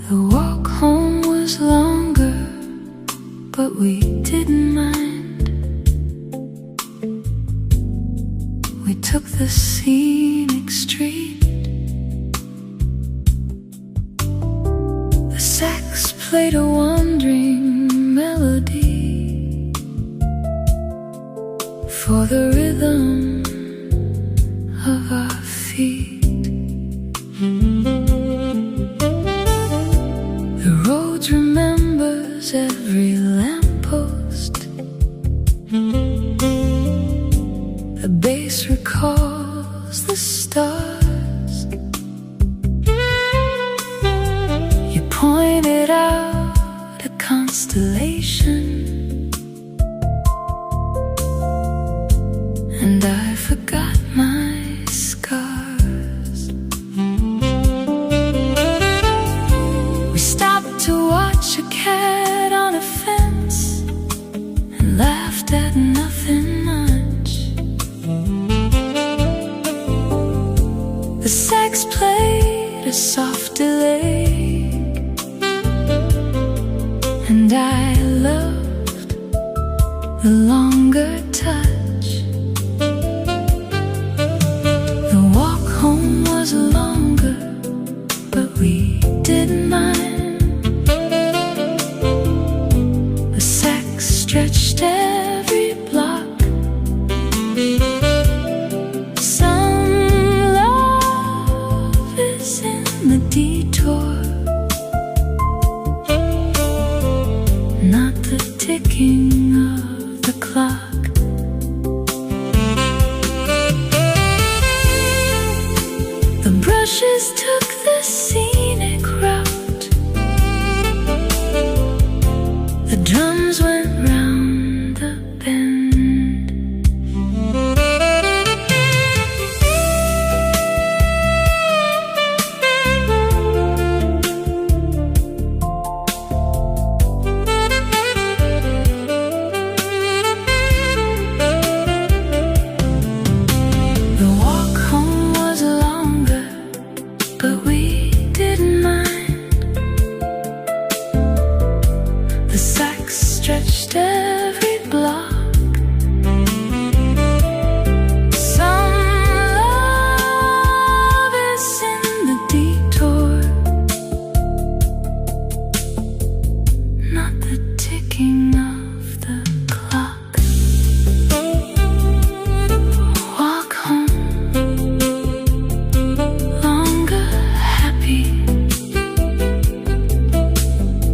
The walk home was longer, but we didn't mind. We took the scenic street. The sax played a wandering melody for the rhythm of our feet. The road remembers every lamppost. The bass recalls the stars. You pointed out a constellation, and I forgot my scars. We stopped to watch a cat on a fence and laughed at nothing much. The sax played a soft delay, and I loved the longer touch. The walk home was longer, but we didn't mind. The sax stretched every block. Some love is in the detour, not the ticking of the clock. The brushes took the scenic route. The drums went round the bend. The walk home was longer, but we didn't mind. The sax stretched every block. Some love is in the detour, not the ticking of the clock. Walk home, longer, happy.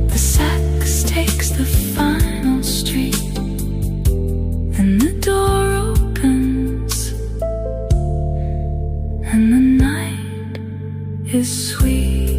The sax takes the final street, and the door opens, and the night is sweet.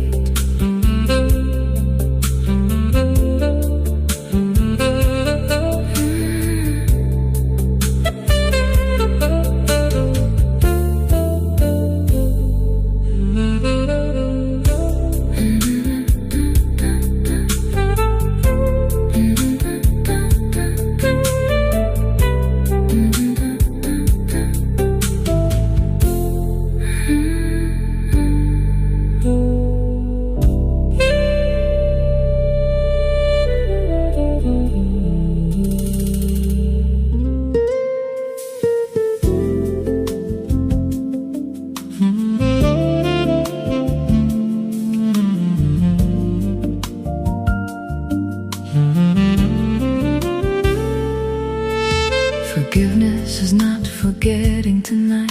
Forgiveness is not forgetting tonight.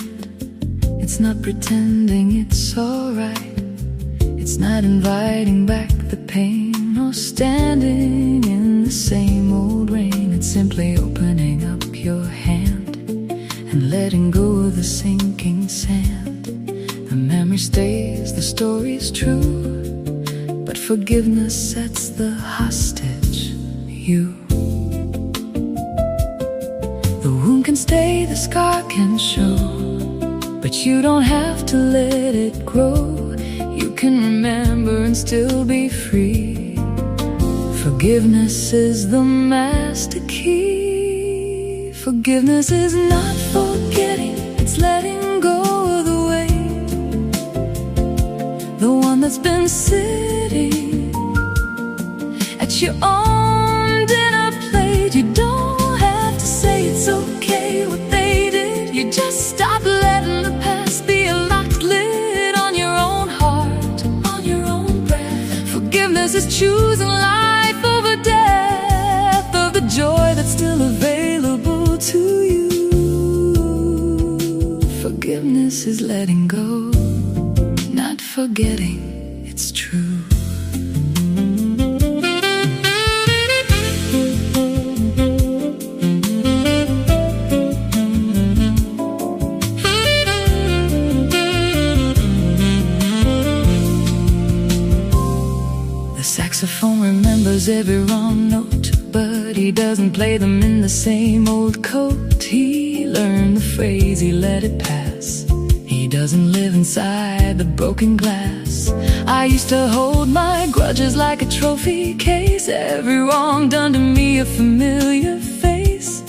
It's not pretending it's alright. It's not inviting back the pain or standing in the same old rain. It's simply opening up your hand and letting go of the sinking sand. The memory stays, the story's true, but forgiveness sets the hostage, you. The wound can stay, the scar can show, but you don't have to let it grow. You can remember and still be free. Forgiveness is the master key. Forgiveness is not forgetting, it's letting go of the weight, the one that's been sitting at your own dinner plate. You don't have to say it's okay what they did. You just stop letting the past be a locked lid on your own heart, on your own breath. Forgiveness is choosing life over death, of the joy that's still available to you. Forgiveness is letting go, not forgetting, it's true. The saxophone remembers every wrong note, but he doesn't play them in the same old coat. He learned the phrase, he let it pass. He doesn't live inside the broken glass. I used to hold my grudges like a trophy case, every wrong done to me a familiar face.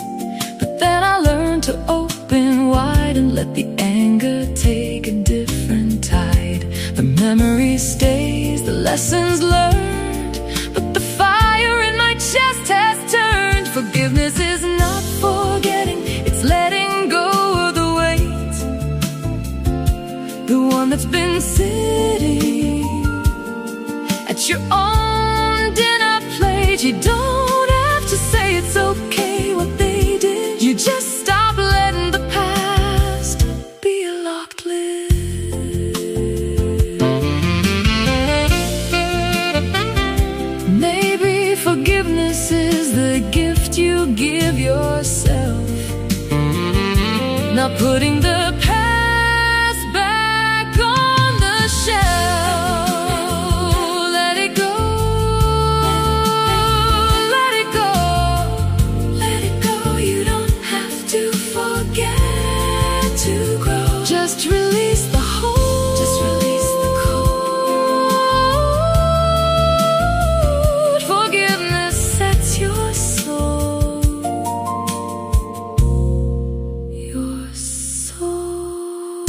But then I learned to open wide and let the anger take a different tide. The memory stays, the lessons learned, but the fire in my chest has turned. Forgiveness is not forgetting, it's letting go of the weight, the one that's been sitting at your own dinner plate. You don't have to say it's okay what they did. You just stop letting the past be a locked lid. Maybe forgiveness is the gift you give yourself, not putting the past back on the shelf. Let it go, let it go, let it go. You don't have to forget to grow. Just release the hold, just release the cold. Forgiveness sets your soul, your soul.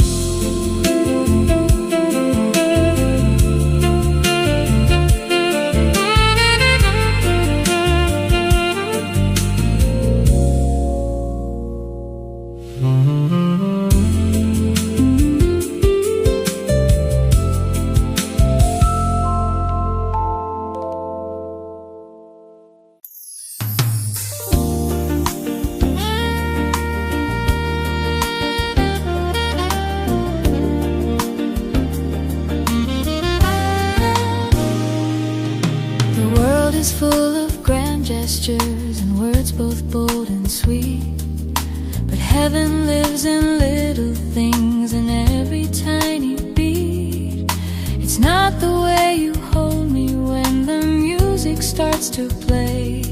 The world is full of grand gestures and words both bold and sweet, but heaven lives in little things and every tiny beat. It's not the way you hold me when the music starts to play.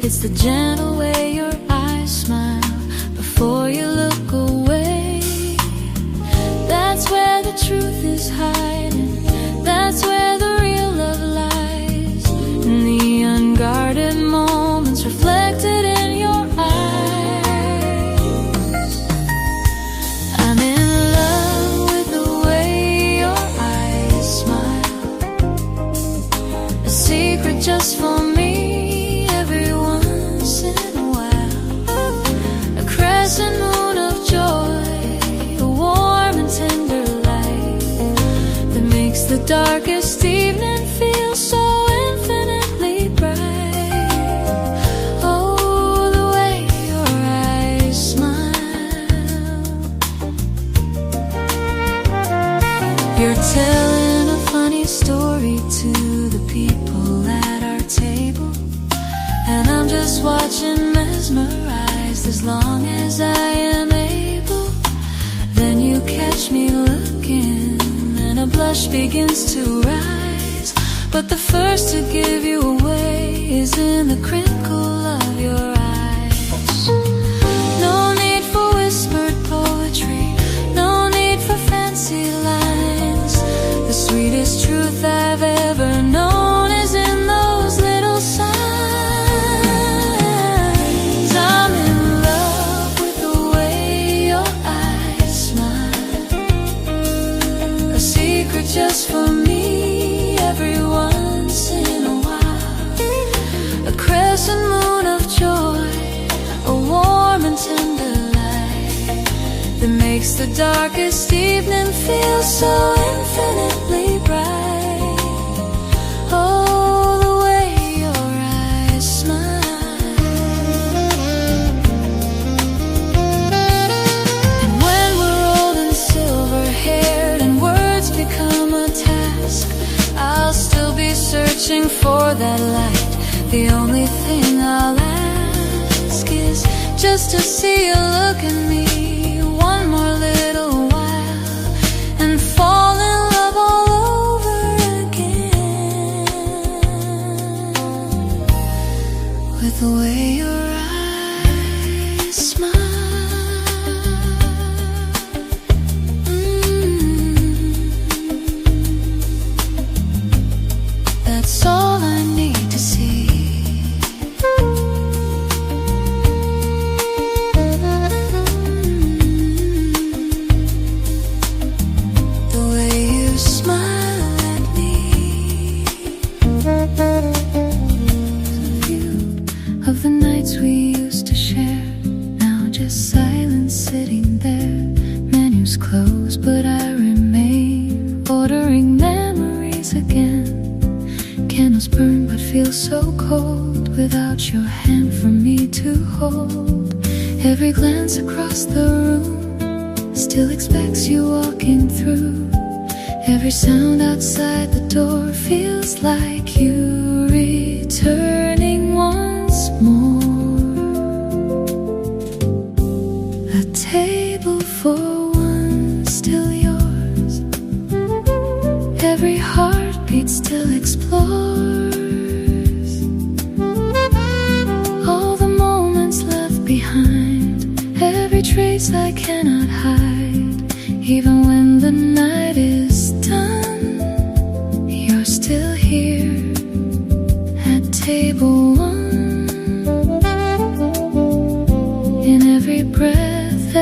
It's the gentle way your eyes smile before you look away. That's where the truth is hiding, that's where the real love lies, in the unguarded moments reflected in your eyes. I'm in love with the way your eyes smile, a secret just for me every once in a while. A crescent moon of joy, a warm and tender light that makes the darkest evening feel so infinitely bright. Oh, the way your eyes smile. You're telling a funny story to the people at our table, and I'm just watching, mesmerized as long as I am able. Then you catch me looking and a blush begins to rise, but the first to give you away is in the crinkle of your eyes. No need for whispered poetry, no need for fancy lines. The sweetest truth I've ever known is in those little signs. I'm in love with the way your eyes smile, a secret just for me every once in a while. makes the darkest evening feel so infinitely bright. Oh, the way your eyes smile. And when we're old and silver-haired and words become a task, I'll still be searching for that light. The only thing I'll ask is just to see you look at me one more little while and fall in love all over again with the way your eyes smile. That's all I need to see. Of the nights we used to share, now just silence sitting there. Menus closed, but I remain, ordering memories again. Candles burn, but feel so cold without your hand for me to hold. Every glance across the room still expects you walking through. Every sound outside the door feels like you returning once more. A table for one still yours. Every heartbeat still explores all the moments left behind. Every trace I cannot hide. Even when the night is done, you're still here at table one. In every breath